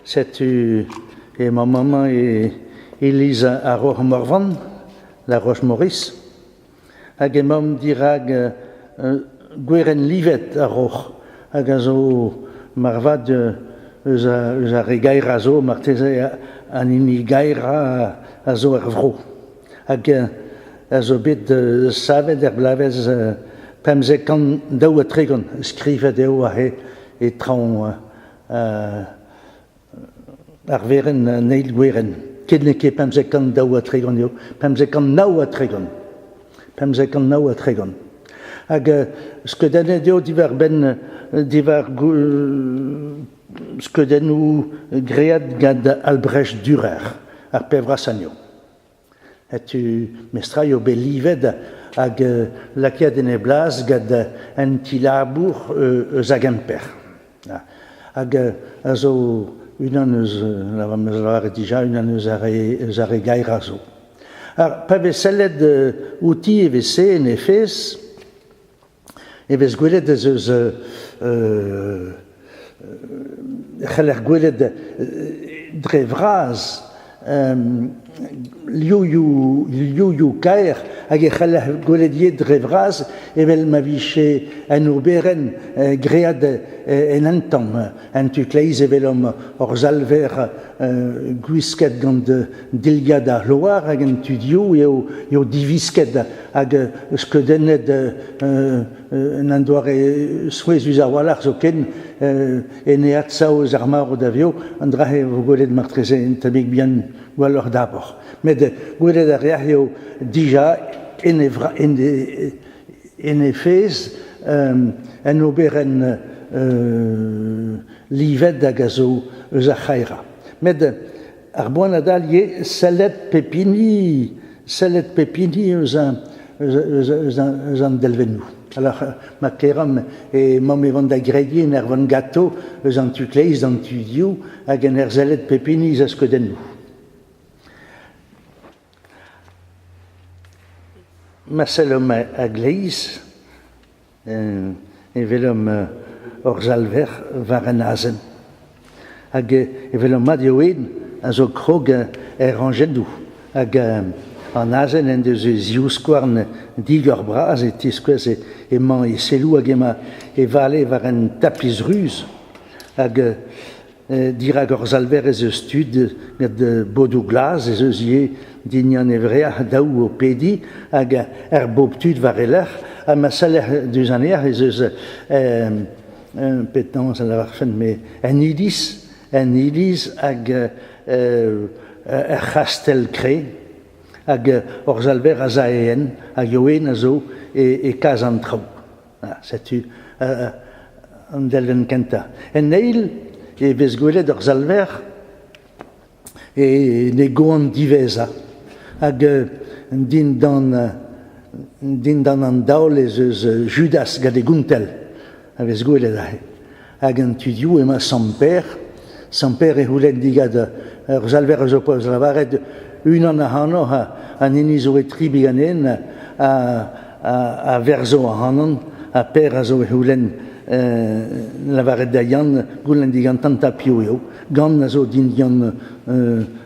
C'est-tu et ma maman et Elisa à Roche-Morvan, la Roche-Maurice. Hag mam dirag gweren livet a Roche. Hag a zo marvad eus a regaira zo, marteze an ini gaira a zo ar vro. Hag a zo bet savet blavez pemzekan daou a tregon, skrivet eo a he e traon ar veren neil gweren. Kedneke pemzekan daou a tregon eo, pemzekan naou a tregon. Pemzekan naou a tregon. Hag skedenet eo divar skedenou gread gad Albrecht Dürer ar pevrasanio. Tu mestraio be livet hag lakiad en e blaz gad en tilabour eus agemper. Hag a zo unan eus, lavam eus lavar dija, unan eus ar e gaira zo. Ar pa vez sellet outi e vez se en e fez, e vez gwelet eus c'heller gwelet dre vraz, liou kaer hag e c'heller gwelet yed dre vraz evel ma viche en ouberen gread en antam en tu kleiz evelom or zalver gwisket gant diliad ar loar hag en tu dio eo divisket hag skedennet en an doare souez uz ar walar zo ken en e atzao eus ar maro davio an drahe vo gwelet martreze en tabek bihan gwalor d'abord. Met gwelet ar eo dija en e fez en oberen livet hag a zo eus ar c'haira. Met ar boan adal ye sellet pepini eus an delvenou. Alors, ma keram e mam evant da gredien er van gato eus an tu kleiz an tu diou hag en er sellet pepini eus a skedennou. Ma selom a gleiz evelom or zalver war an azen. Hag evelom mat eo en a zo krog er rangendou. Hag an azen en deus ziou skouarn digor braz e tiskwez e man e selou hag ema e vale war an tapiz ruz. Hag dirag or zalver ez eus stud gant bodou glaz ez eus ye dignan evrea daou o pedi hag er bob tud war eler a ma saler deus an er ez eus petan sa lavar fen me en ilis hag er chastel kre hag or zalver a zaeen hag yoen a zo e kaz an trao. Setu an delven kenta. En neil e vez gwelet or zalver e ne goan diveza hag din dan an daol ez eus Judas gade guntel a vez gwelet ahe hag an tu diou ema Samper e houlet digad or zalver eus opoz lavaret unan a hano an enizo e tri biganen a verzo a hanon a per a zo e houlen lavaret da yann goulen digant tantapio eo gant a zo din yann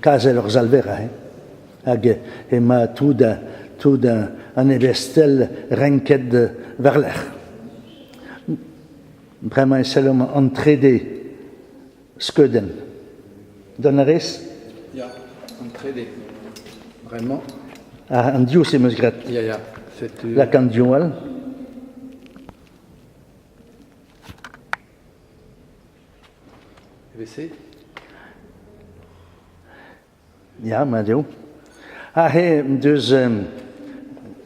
kazel or zalver ahe hag ema tout an evestel renket war l'er. Bremañ e selom an trede skeden. Don a rez? Ja, an trede. Vraiment. An diou se meus gret. Ja. La kan diou al. WC? Ja, ma diou. He deus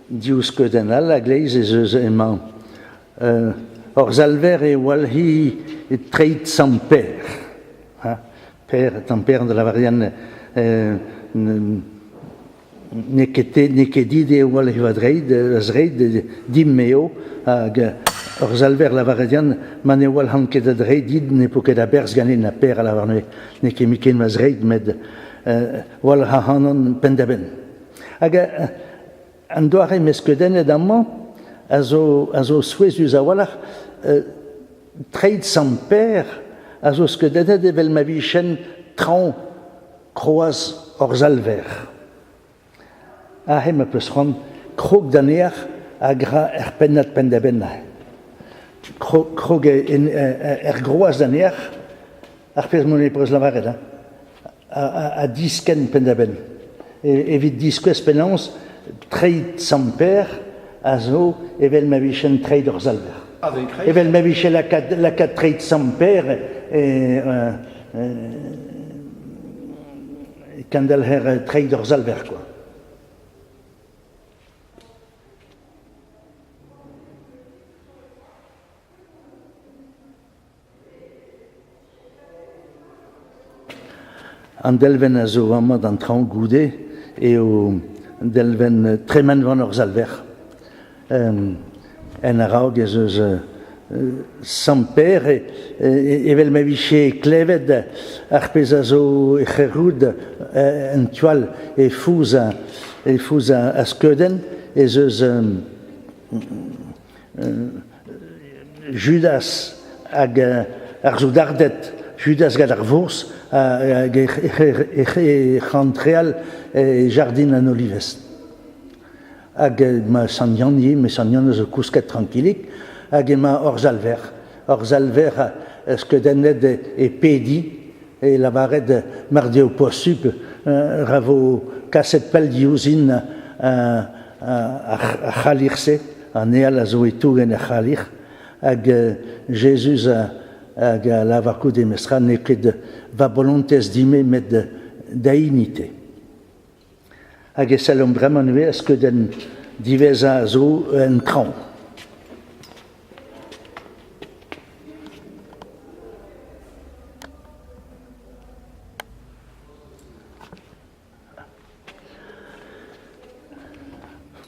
diou skeden al a gleiz ez eus emañ or zalver e walhi e treit Samper. Tamper de la varian nekedid e walhi vadreid azreid dim meo hag or zalver la varian man e wal hanket adreid did ne po ket a berz ganin a per a la varne ne ket miken mazreid med wal ha hanon pendaben. Hag an doare meskedennet amman a zo souez eus a walar treit Samper also skededet evel ma vichen tran kroaz orzalver. Hem a peus ran krog d'aner a gra pennat pendabenna. Krog groaz d'aner ar pez mon eprez lavaret, a disken pendaben. Evit diskwez penans treit samper a zo evel ma vichen treit orzalver. Evel ma vichen la kat treit samper kandel her treit orzalver, quoi. An delven a zo amad an traoù goude eo delven treman van orzalver. En a raog ez eus samper evel ma viche klevet ar pez a zo echeroud en tual e fouz a skeudenn ez eus Judas hag ar zo dardet Judas gant ar vors hag e c'hantreal jardin an olivez. Hag ma san yanni, me san yann eus o kousket tranquillik, hag ema orzalver. Orzalver skeudennet e pedi, e lavaret mar deo posup ravo kaset pell diouzin a c'halirse, an eal a zo e tougen a c'halir, hag Jesus hag a lavarkout e mestra ne ket va volontez dime met da inite. Hag e sellom bremañ ue skeudenn diveza a zo en traoù.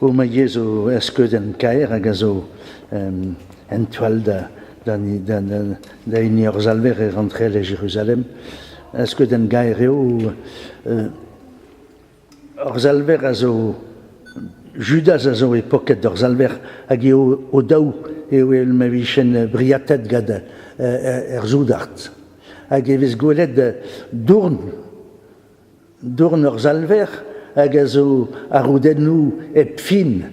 O ma ye zo skeudenn kaer hag a zo en toal da ini orzalver e rentrel e Jérusalem. Skeudenn gaer eo orzalver a zo Judas a zo e poket d'orzalver hag eo o daou eo el ma vichen briatet gad zoudart. Hag e vez gwelet dourn orzalver hag a zo a roudennou e pfin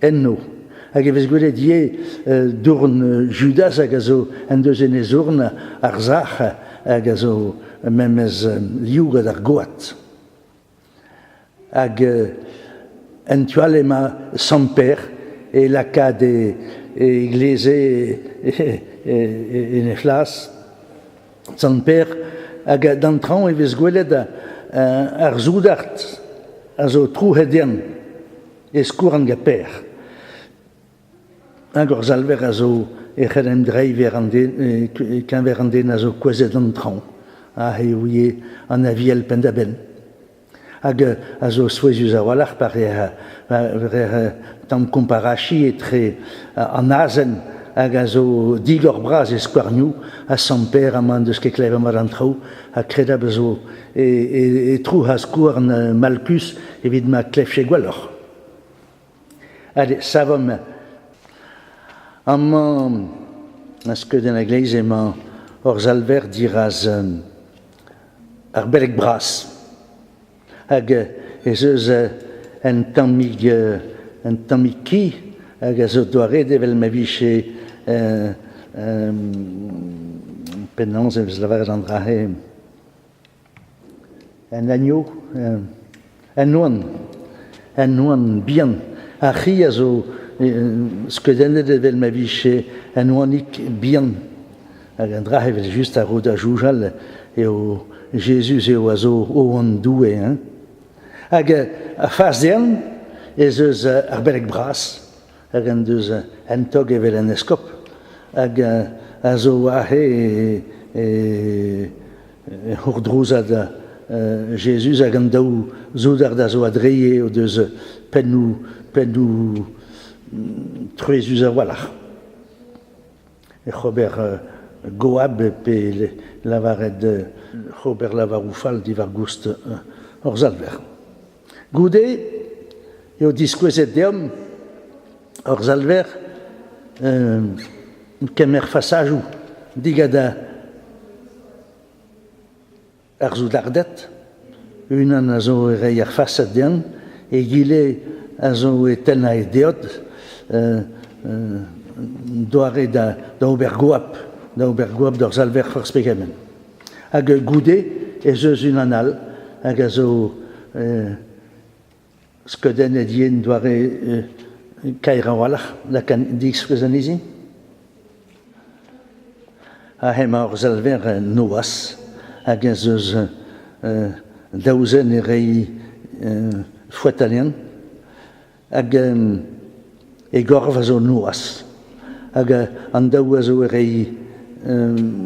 enno. Hag e vez gwelet dourn Judas hag a zo en deus en e zourn ar zach hag a zo memez liouget ar goat. Hag en tual ema samper e lakad e gleze en e flas samper hag d'an traoù e vez gwelet ar zoudart a zo trou hedern e skour an gaper. Hag orzalver a zo e c'hedem drei kan ver an den a zo kwezet an traoù a he ouie an aviel pendaben. Hag a zo souezus a walac'h par tamm komparachi etre an azen hag a zo digor braz e skouarnioù a samper a man deus ket klev amad an traoù a kredab a zo e trou a skouarn Malkus evit ma klev che gwaloc'h. Allez, savom amman a skeudenn a gleiz ema orzalver diraz ar beleg bras. Hag ez eus en tammig ki hag a zo doaret evel ma viche pennans eus lavaret an drahe en agneau en noan bihan a c'hi a zo skeudennet evel ma viche en noanik bihan hag an drahe evel just a rod a joujal eo Jesus eo a zo o an doue, hag a faz-dern ez eus ar beleg bras hag an deus en tog evel en eskop hag a zo ahe ur drouzad Jesus hag an daou zoudard a zo adreie o deus pennou truezus a walac'h. E c'hober goab pe lavaret c'hober lavaroufal divar goust orzalver. Goude eo diskwezet deom orzalver kemer fasajou digada ar zoudardet, unan a zo ere ar fasad dean, e gile a zo e tenna e deod, doare da obergoap d'or zalver forzpegamen. Hag goude e zeus un anal, hag a zo skeudenn e dien doare kaira walach, da kan digs prezanizi. A hem a or zalver noas, hag a zeus daouzen e rei fouetalien, hag e gorv a zo noas. Hag an daou a zo e rei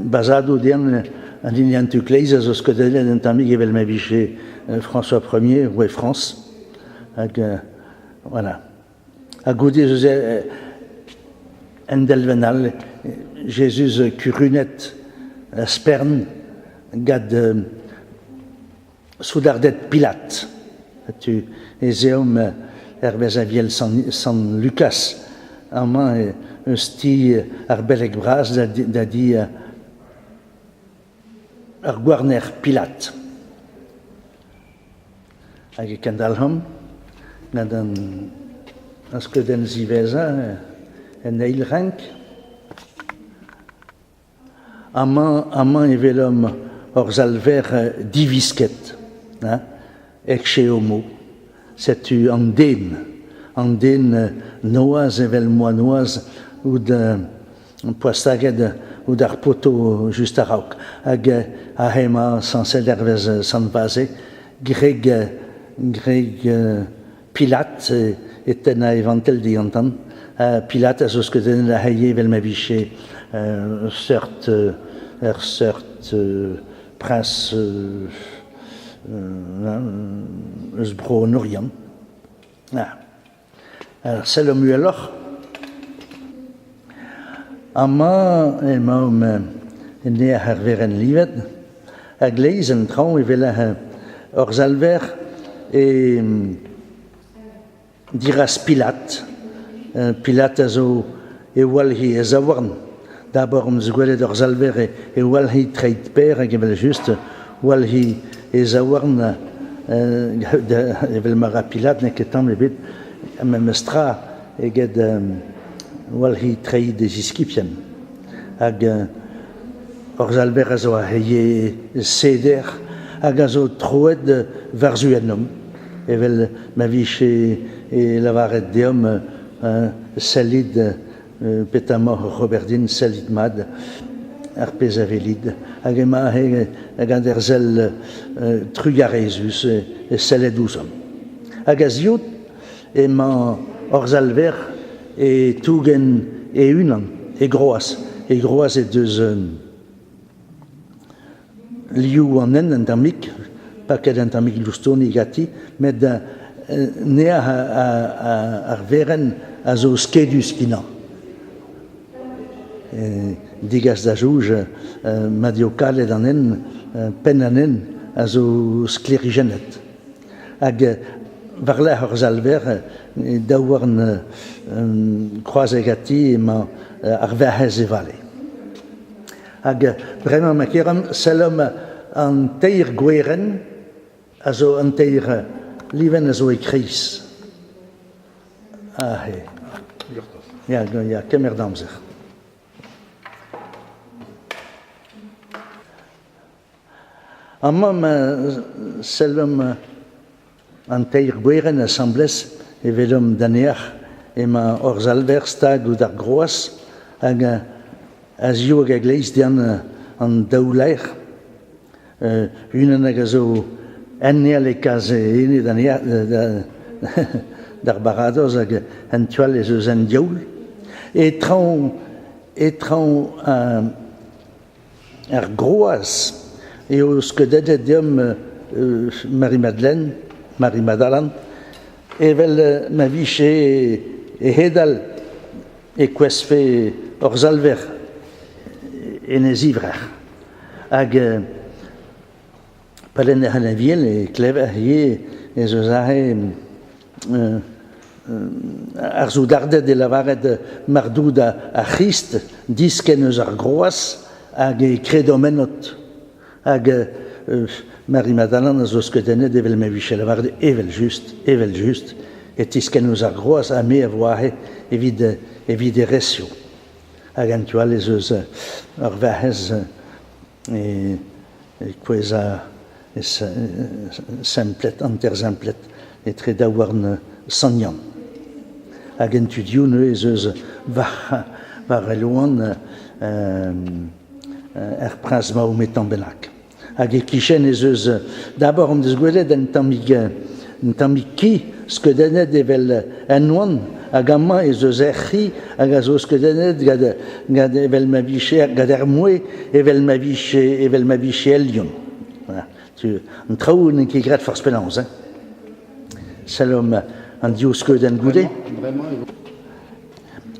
bazado dean an iniantu kleiz a zo skeudenn en tamig evel ma viche François Ier, roi France. Hag, voilà. A goude zeus en delvenal, Jésus kurunet spern gad soudardet Pilat. Tu ezeom erbez a viel San Lucas, amman sti ar beleg bras da di ar gwarner Pilat. Hag e kendalhom, gant an skeudenn ziveza en eil rank. Amman evelom or zalver divisket, ek che homo. Setu an den noaz evel moanoaz oud poastaget oud ar poto just a raok. Hag a hema sansel ervez san vaze, greg Pilat eten a evantel diantan. Pilat a zo skeudenn a haie evel ma viche sort prince eus bro en Orient. Selom ueloc'h, ama emaom ne ar veren livet, hag leiz en traoù evel or zalver e diras Pilat. Pilat a zo e walhi e zaouarn. D'abord, on se gwelet or zalver e walhi treit per hag evel just walhi e zaouarn evel mara Pilat ne ket tamm ebet me stra eget walhi treit de ziskipien. Hag or zalver a zo a heie seder hag a zo troet varzuennom. Evel ma viche e lavaret deom salid petamor Roberdin salid mad ar pez avelid. Hag ema hag an der zel trugarezus e seled ouzom. Hag a ziot ema or zalver e tougen e unan e groaz e deus liou an en tamik, paket an tamik loustoni gati, met ne ar veren a zo skedus kina. Digas da jouj madiokalet an en, pen an en, a zo sklerigenet. Hag varle ar zalver daouarn kroazegati ema ar verhez e vale. Hag bremañ ma keram selom an teir gweren a zo an teir liven a zo e kreiz. He. Ja, kemer damzer. Amman selom an teir gweren a sambles evelom daneach ema or zalver stag ou d'ar groaz hag a zio hag a gleiz dean an daoulair. Unan hag a zo enne le kaz ene d'ar baradoz hag an tual ez eus an dioul. E traoù ar groaz eo skeudet deom Marie Madeleine, evel ma viche e hedal e kwesfe or zalver en e zivrer. Hag palen e hanaviel e klever ie ez eus ahe ar zoudardet e lavaret mardoud a Christ disken eus ar groaz hag e kredomenot. Hag Marie-Madeleine, zo skedenet evel me vichel varde evel just, et tisken nous a groas a me a voahe evide resio. Agentual ez eus ar vahez queza simplet, anterzimplet, etre da warn sanyan. Agentudio ne ez eus var eloan prince Mahomet en benak. Hag e kichen ez eus d'abord deus gwelet en tammig ki skedenet evel enouan hag amma ez eus erri hag a zo skedenet gad evel ma vicher gad moe evel ma vicher elion. Un traoù n'en ket gret force penance. Salom an dio skeden goude.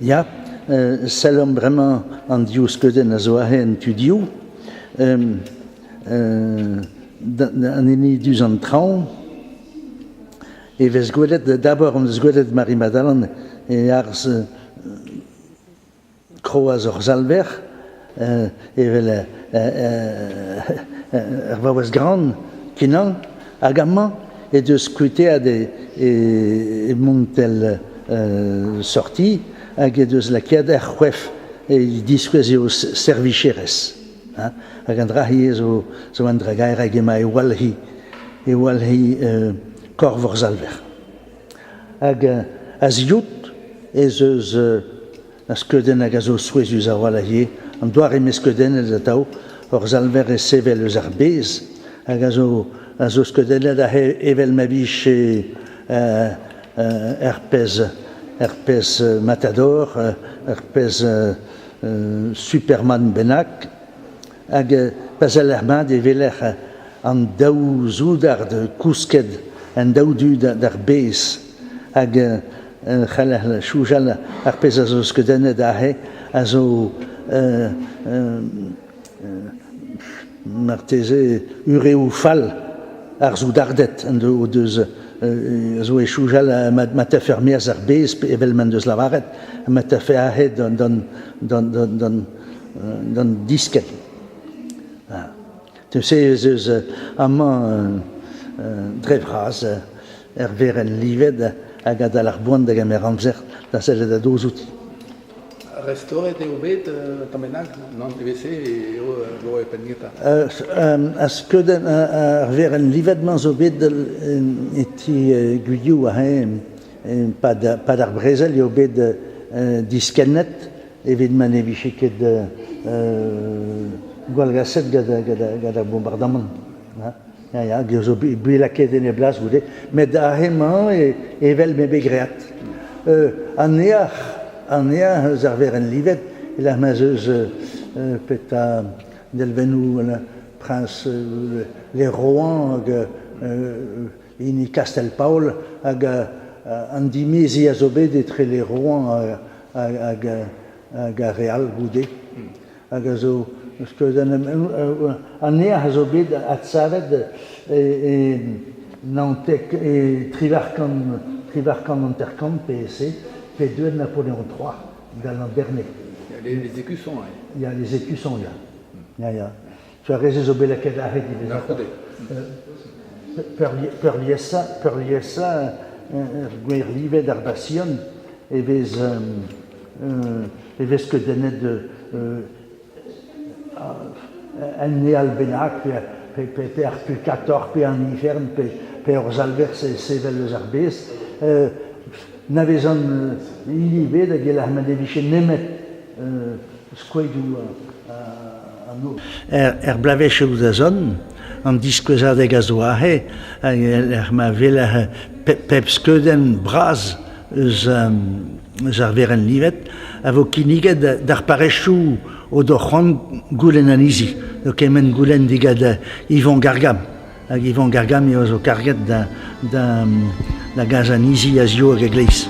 Ya, salom vraiment an dio skeden a zo ahe en tu dio. An eni duz an traoù. Et vez gwelet, d'abord on eus gwelet Marie-Madeleine e arz kroaz ur zalver, evel vaouez gran kinan, hag amman, et deus skuteat e montel sorti, hag e deus lakiat c'hwef e diskwez eo servicherez. Hag an drahi zo an dragaer hag ema e walhi korv ur zalver. Hag a ziout ez eus a skeudenn hag a zo souezuz a walahier, an doar eme skeudenn ez a tao ur zalver e sevel eus ar bez, hag a zo skeudennet a evel ma viche pez Matador, pez Superman benak, hag pazel ar mad eveler an daou zoudar de kousket en daou-du d'ar bez, hag c'hallah choujal ar pez a zo skedennet ahe, a zo marteze ureoù fall ar zoudardet, en deus a zo e choujal ma ta fermiaz ar bez evel man deus lavaret, ma ta fe ahe dan disket. Tu sais, ez eus amman dre vraz veren livet hag a dal ar boan da gamer amzer da sellet a dozout. Restauret eo bet tamenag, non TVC eo e penigeta. A skeudenn ar veren livet man zo bet eti gudioù a pad ar brezel eo bet diskennet evit man e vicheket gwalgaset gad ar bombardament. Ja, zo bilaket en e blas goude, met a hemañ evel me begreat. An ea eus ar veren livet, el ar maz eus peta delvenou prince le Rohan hag ini Castel Paul hag an dimezi a zo bet etre le Rohan hag a real goude. Hag a zo an ea a zo bet at savet nantek e trivarkan anterkamp PSC, P2 de Napoléon III, dans Bernay. Il y a les écussons. Il y a les écussons, là. Tu as raison, Zobelaket a arrêté les affaires. Perliessa, Guerrive d'Arbasion, et vez que denet de Anne Albenac, pe ar pukator, pe an ifern, pe ur zalver sevel eus ar bez. Navezan ilibe da gel ar madeviche nemet skouedou an o. Blavech eus da zon, an diskwezadeg a zo ahe, ar ma vela pep skeudenn braz eus ar veren livet, a vo kiniget d'ar parechou o d'oc'han goulenn an izi. Do kemen goulenn digad Yvon Gargam. Hag Yvon Gargam eo zo karget da gaz an izi a zio hag a gleiz.